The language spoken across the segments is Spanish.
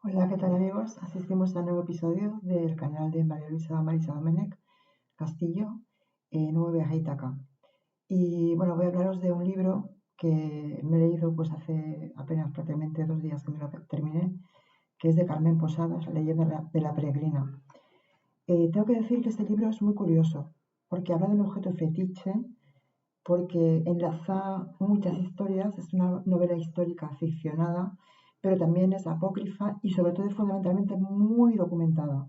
Hola, ¿qué tal amigos? Asistimos a un nuevo episodio del canal de María Luisa Marisa Domenech Castillo, Nuevo viaje a Ítaca. Y bueno, voy a hablaros de un libro que me he leído pues hace apenas prácticamente 2 días que me lo terminé, que es de Carmen Posadas, La leyenda de la peregrina. Tengo que decir que este libro es muy curioso, porque habla de un objeto fetiche, porque enlaza muchas historias, es una novela histórica ficcionada, pero también es apócrifa y sobre todo es fundamentalmente muy documentada.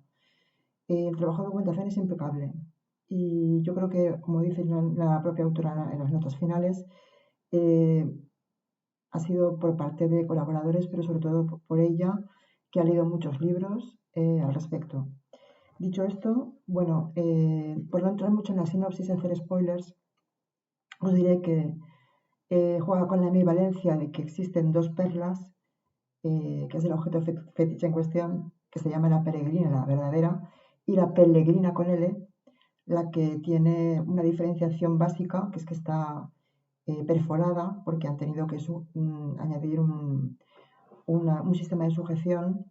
El trabajo de documentación es impecable y yo creo que, como dice la propia autora en las notas finales, eh, ha sido por parte de colaboradores, pero sobre todo por ella, que ha leído muchos libros al respecto. Dicho esto, bueno, por no entrar mucho en la sinopsis y hacer spoilers, os diré que juega con la ambivalencia de que existen dos perlas, que es el objeto fetiche en cuestión, que se llama la peregrina, la verdadera, y la pellegrina con L, la que tiene una diferenciación básica, que es que está perforada, porque han tenido que añadir un sistema de sujeción,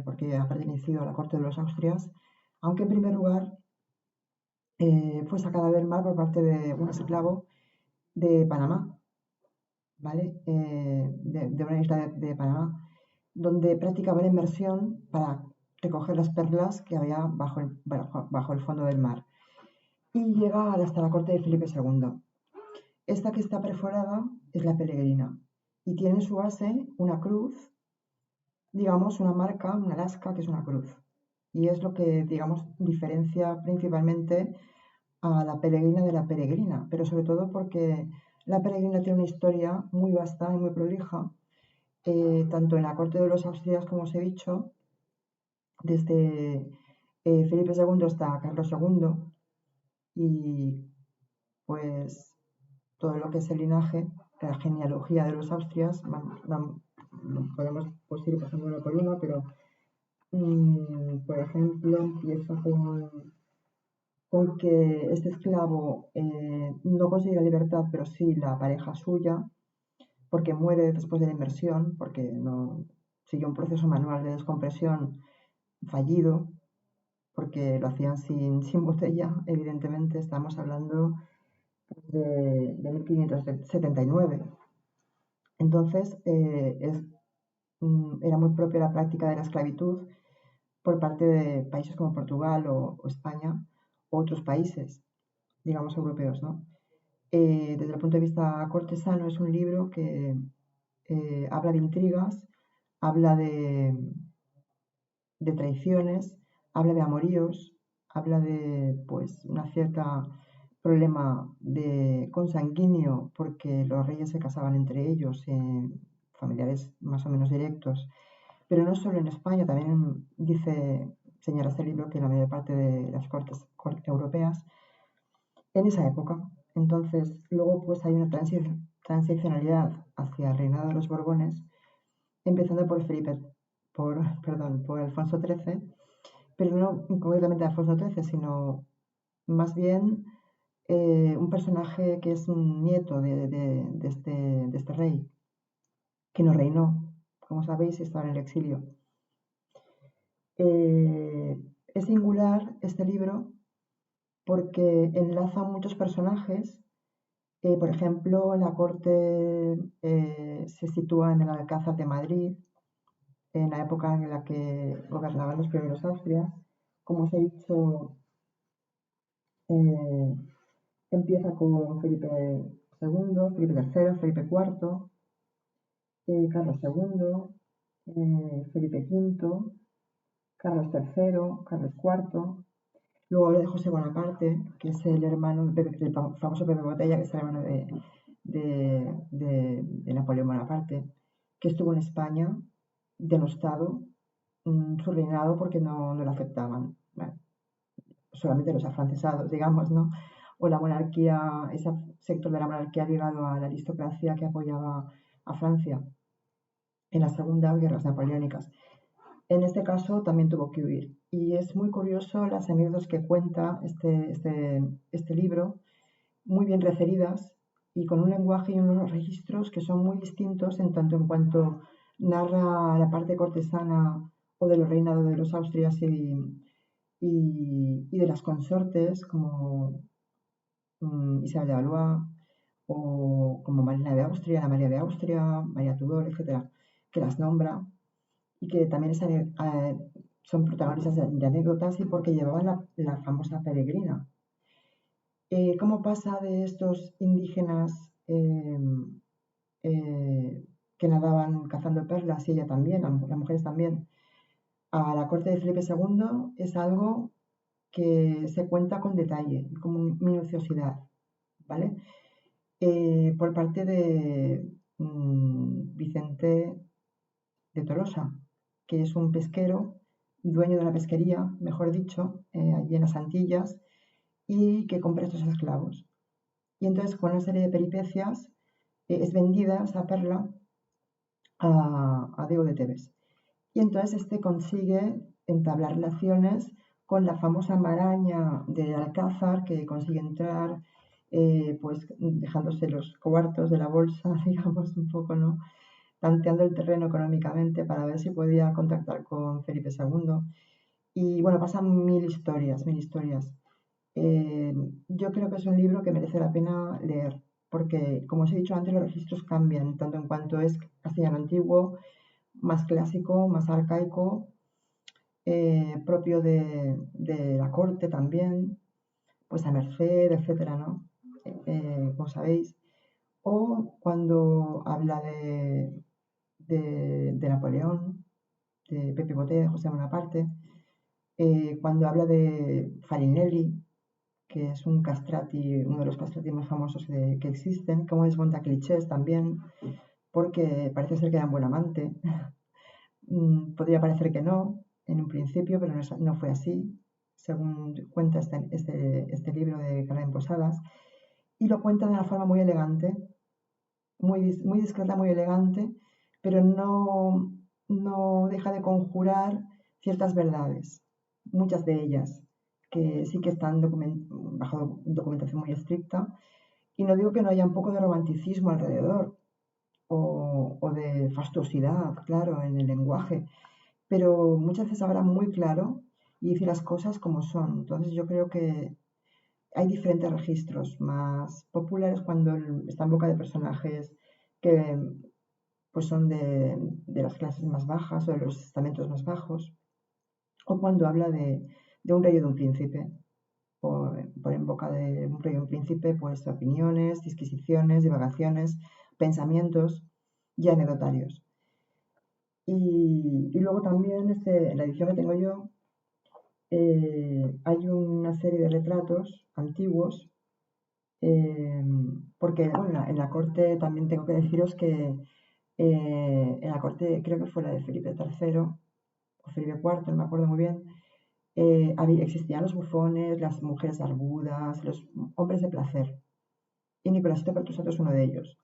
porque ha pertenecido a la corte de los Austrias, aunque en primer lugar fue sacada del mar por parte de un esclavo de Panamá, ¿vale? De una isla de Panamá, donde practicaba la inmersión para recoger las perlas que había bajo el fondo del mar. Y llega hasta la corte de Felipe II. Esta que está perforada es la peregrina y tiene en su base una cruz, digamos una marca, una lasca que es una cruz. Y es lo que, digamos, diferencia principalmente a la peregrina de la peregrina, pero sobre todo porque la peregrina tiene una historia muy vasta y muy prolija, tanto en la corte de los Austrias, como os he dicho, desde Felipe II hasta Carlos II, y pues todo lo que es el linaje, la genealogía de los Austrias, podemos pues, ir pasando uno por uno, pero por ejemplo empieza con que este esclavo no consigue la libertad, pero sí la pareja suya, porque muere después de la inmersión, porque no siguió un proceso manual de descompresión fallido, porque lo hacían sin botella, evidentemente, estamos hablando de 1579. Entonces, era muy propia la práctica de la esclavitud por parte de países como Portugal o España u otros países, digamos, europeos, ¿no? Desde el punto de vista cortesano es un libro que habla de intrigas, habla de traiciones, habla de amoríos, habla de pues una cierta problema de consanguíneo porque los reyes se casaban entre ellos, familiares más o menos directos. Pero no solo en España, también señala este libro que la mayor parte de las cortes europeas en esa época. Entonces, luego pues hay una transicionalidad hacia el reinado de los Borbones, empezando por Alfonso XIII, pero no concretamente Alfonso XIII, sino más bien un personaje que es un nieto de este rey, que no reinó, como sabéis, estaba en el exilio. Es singular este libro porque enlaza muchos personajes. Por ejemplo, la corte se sitúa en el Alcázar de Madrid, en la época en la que gobernaban los primeros Austrias. Como os he dicho, eh, empieza con Felipe II, Felipe III, Felipe IV, Carlos II, Felipe V, Carlos III, Carlos IV. Luego habla de José Bonaparte, que es el hermano del famoso Pepe Botella, que es el hermano de Napoleón Bonaparte, que estuvo en España denostado su reinado porque no lo aceptaban. Bueno, solamente los afrancesados, digamos, ¿no? O la monarquía, ese sector de la monarquía ligado a la aristocracia que apoyaba a Francia en las segundas guerras napoleónicas. En este caso también tuvo que huir. Y es muy curioso las anécdotas que cuenta este libro, muy bien referidas y con un lenguaje y unos registros que son muy distintos en tanto en cuanto narra la parte cortesana o de los reinados de los Austrias y de las consortes como Isabel de Valois o como Marina de Austria, la María de Austria, María Tudor, etcétera, que las nombra y que también son protagonistas de anécdotas y porque llevaban la famosa peregrina. ¿Cómo pasa de estos indígenas que nadaban cazando perlas y ella también, las mujeres también, a la corte de Felipe II? Es algo que se cuenta con detalle, con minuciosidad, ¿vale? Por parte de Vicente de Tolosa, que es un pesquero, dueño de una pesquería, mejor dicho, allí en las Antillas, y que compra estos esclavos. Y entonces, con una serie de peripecias, es vendida esa perla a Diego de Tebes. Y entonces este consigue entablar relaciones con la famosa maraña de Alcázar, que consigue entrar, pues dejándose los cuartos de la bolsa, digamos, un poco, ¿no? Tanteando el terreno económicamente para ver si podía contactar con Felipe II. Y bueno, pasan mil historias, mil historias. Yo creo que es un libro que merece la pena leer, porque, como os he dicho antes, los registros cambian, tanto en cuanto es castellano antiguo, más clásico, más arcaico, propio de la corte también, pues a merced, etcétera, ¿no? Como sabéis. O cuando habla de Napoleón, de Pepe Boté, de José Bonaparte, cuando habla de Farinelli, que es un castrati, uno de los castrati más famosos que existen, como desmonta clichés también, porque parece ser que era un buen amante. Podría parecer que no, en un principio, pero no fue así, según cuenta este libro de Carmen Posadas, y lo cuenta de una forma muy elegante, muy discreta, muy elegante, pero no deja de conjurar ciertas verdades, muchas de ellas, que sí que están bajo documentación muy estricta, y no digo que no haya un poco de romanticismo alrededor, o de fastuosidad, claro, en el lenguaje, pero muchas veces habla muy claro y dice las cosas como son. Entonces yo creo que hay diferentes registros más populares cuando está en boca de personajes que pues son de las clases más bajas o de los estamentos más bajos, o cuando habla de un rey o de un príncipe, por en boca de un rey o un príncipe, pues opiniones, disquisiciones, divagaciones, pensamientos y anecdotarios. Y luego también en la edición que tengo yo hay una serie de retratos antiguos, porque bueno, en la corte también tengo que deciros que en la corte, creo que fue la de Felipe III o Felipe IV, no me acuerdo muy bien, existían los bufones, las mujeres barbudas, los hombres de placer. Y Nicolásito Pertusato es uno de ellos.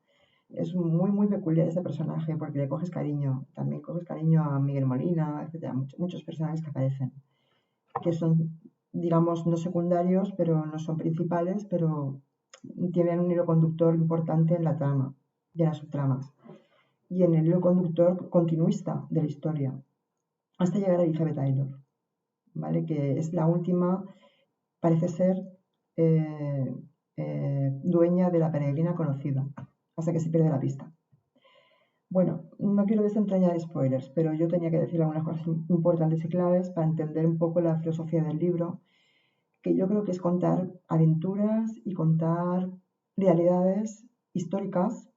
Es muy, muy peculiar ese personaje porque le coges cariño. También coges cariño a Miguel Molina, etcétera. Muchos personajes que aparecen, que son, digamos, no secundarios, pero no son principales, pero tienen un hilo conductor importante en la trama y en las subtramas. Y en el hilo conductor continuista de la historia, hasta llegar a Elizabeth Taylor, ¿vale? Que es la última, parece ser, dueña de la peregrina conocida, hasta que se pierde la pista. Bueno, no quiero desentrañar spoilers, pero yo tenía que decir algunas cosas importantes y claves para entender un poco la filosofía del libro, que yo creo que es contar aventuras y contar realidades históricas,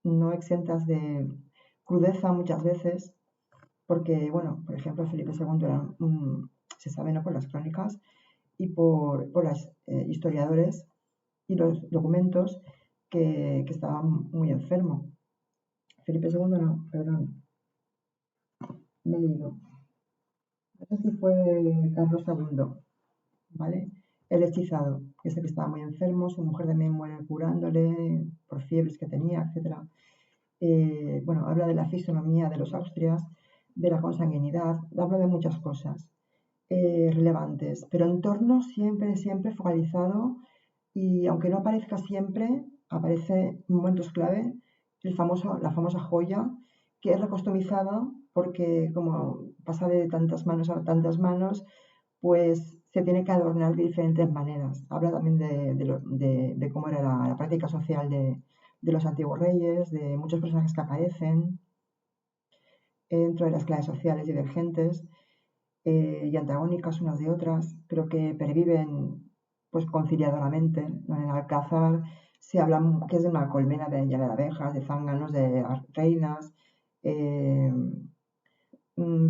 no exentas de crudeza muchas veces, porque, bueno, por ejemplo, Felipe II se sabe, ¿no?, por las crónicas y por los historiadores y los documentos que estaba muy enfermo. Felipe II no, perdón, me he ido. No sé si fue Carlos II, ¿vale? El hechizado, que es el que estaba muy enfermo, su mujer también muere curándole por fiebres que tenía, etc. Bueno, habla de la fisonomía de los Austrias, de la consanguinidad, habla de muchas cosas relevantes, pero en torno siempre, siempre focalizado y aunque no aparezca siempre, aparece en momentos clave la famosa joya que es recostumizada porque como pasa de tantas manos a tantas manos, pues se tiene que adornar de diferentes maneras. Habla también de cómo era la práctica social de los antiguos reyes, de muchos personajes que aparecen dentro de las clases sociales divergentes y antagónicas unas de otras, pero que perviven pues conciliadoramente. En el Alcázar se habla que es de una colmena de abejas, de zánganos, de reinas. eh,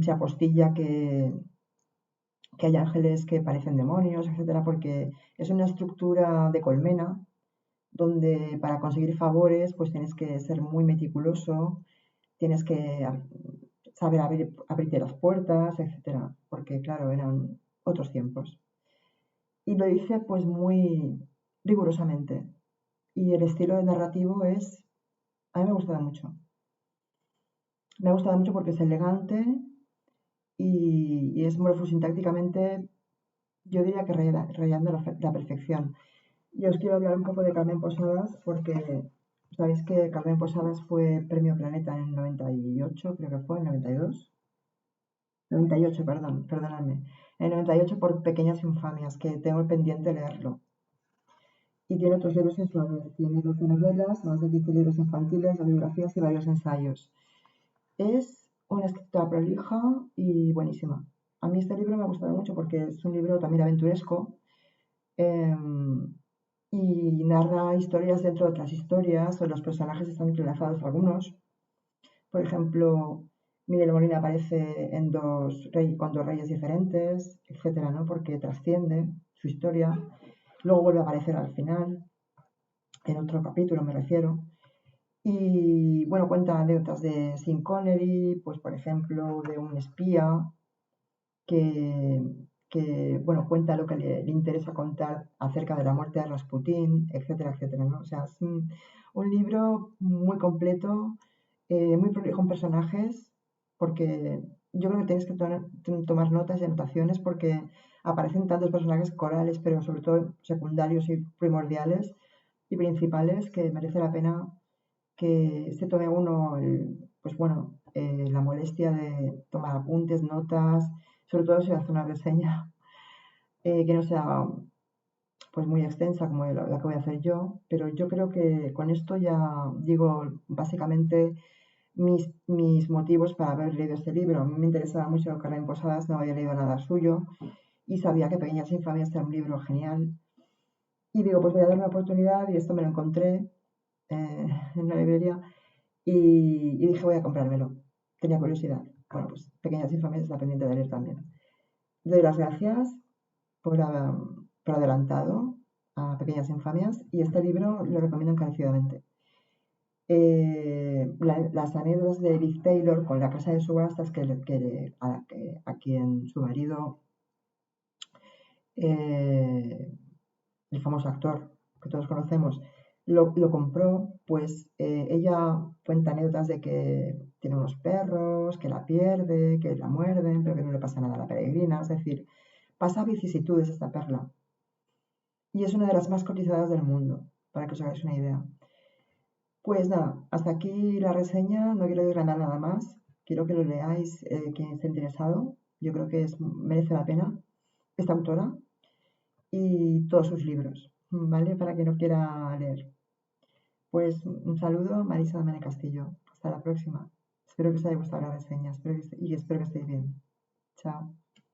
Se apostilla que hay ángeles que parecen demonios, etcétera, porque es una estructura de colmena donde para conseguir favores pues tienes que ser muy meticuloso, tienes que saber abrirte las puertas, etcétera, porque claro, eran otros tiempos. Y lo dice pues muy rigurosamente. Y el estilo narrativo a mí me ha gustado mucho. Me ha gustado mucho porque es elegante y es morfosintácticamente, yo diría que rayando la perfección. Y os quiero hablar un poco de Carmen Posadas porque sabéis que Carmen Posadas fue Premio Planeta en el 98, creo que fue, en el 92. 98, perdón, perdonadme. En el 98 por Pequeñas Infamias, que tengo el pendiente de leerlo. Y tiene otros libros en su haber. Tiene 12 novelas, más de 15 libros infantiles, biografías y varios ensayos. Es una escritora prolija y buenísima. A mí este libro me ha gustado mucho porque es un libro también aventuresco y narra historias dentro de otras historias, o los personajes están entrelazados algunos. Por ejemplo, Miguel Molina aparece con dos reyes diferentes, etcétera, ¿no? Porque trasciende su historia. Luego vuelve a aparecer al final, en otro capítulo me refiero. Y bueno, cuenta anécdotas de Sean Connery, pues por ejemplo, de un espía que, bueno, cuenta lo que le interesa contar acerca de la muerte de Rasputín, etcétera, etcétera, ¿no? O sea, es un libro muy completo, muy prolijo en personajes, porque yo creo que tienes que tomar notas y anotaciones porque aparecen tantos personajes corales, pero sobre todo secundarios y primordiales y principales que merece la pena que se tome uno, pues bueno, la molestia de tomar apuntes, notas, sobre todo si hace una reseña que no sea pues muy extensa como la que voy a hacer yo, pero yo creo que con esto ya digo básicamente mis motivos para haber leído este libro. A mí me interesaba mucho Carmen Posadas, no había leído nada suyo y sabía que Pequeñas Infamias era un libro genial. Y digo, pues voy a dar una oportunidad y esto me lo encontré en una librería y dije, voy a comprármelo. Tenía curiosidad. Bueno, pues Pequeñas Infamias está pendiente de leer también. Doy las gracias por adelantado a Pequeñas Infamias y este libro lo recomiendo encarecidamente. Las anécdotas de Liv Taylor con la casa de subastas a quien su marido, eh, el famoso actor que todos conocemos, lo compró, pues ella cuenta anécdotas de que tiene unos perros, que la pierde, que la muerden, pero que no le pasa nada a la peregrina. Es decir, pasa vicisitudes esta perla. Y es una de las más cotizadas del mundo, para que os hagáis una idea. Pues nada, hasta aquí la reseña, no quiero desgranar nada más. Quiero que lo leáis quien esté interesado. Yo creo que merece la pena esta autora y todos sus libros, ¿vale? Para quien no quiera leer. Pues un saludo, Marisa Domene Castillo. Hasta la próxima. Espero que os haya gustado la reseña y espero que estéis bien. Chao.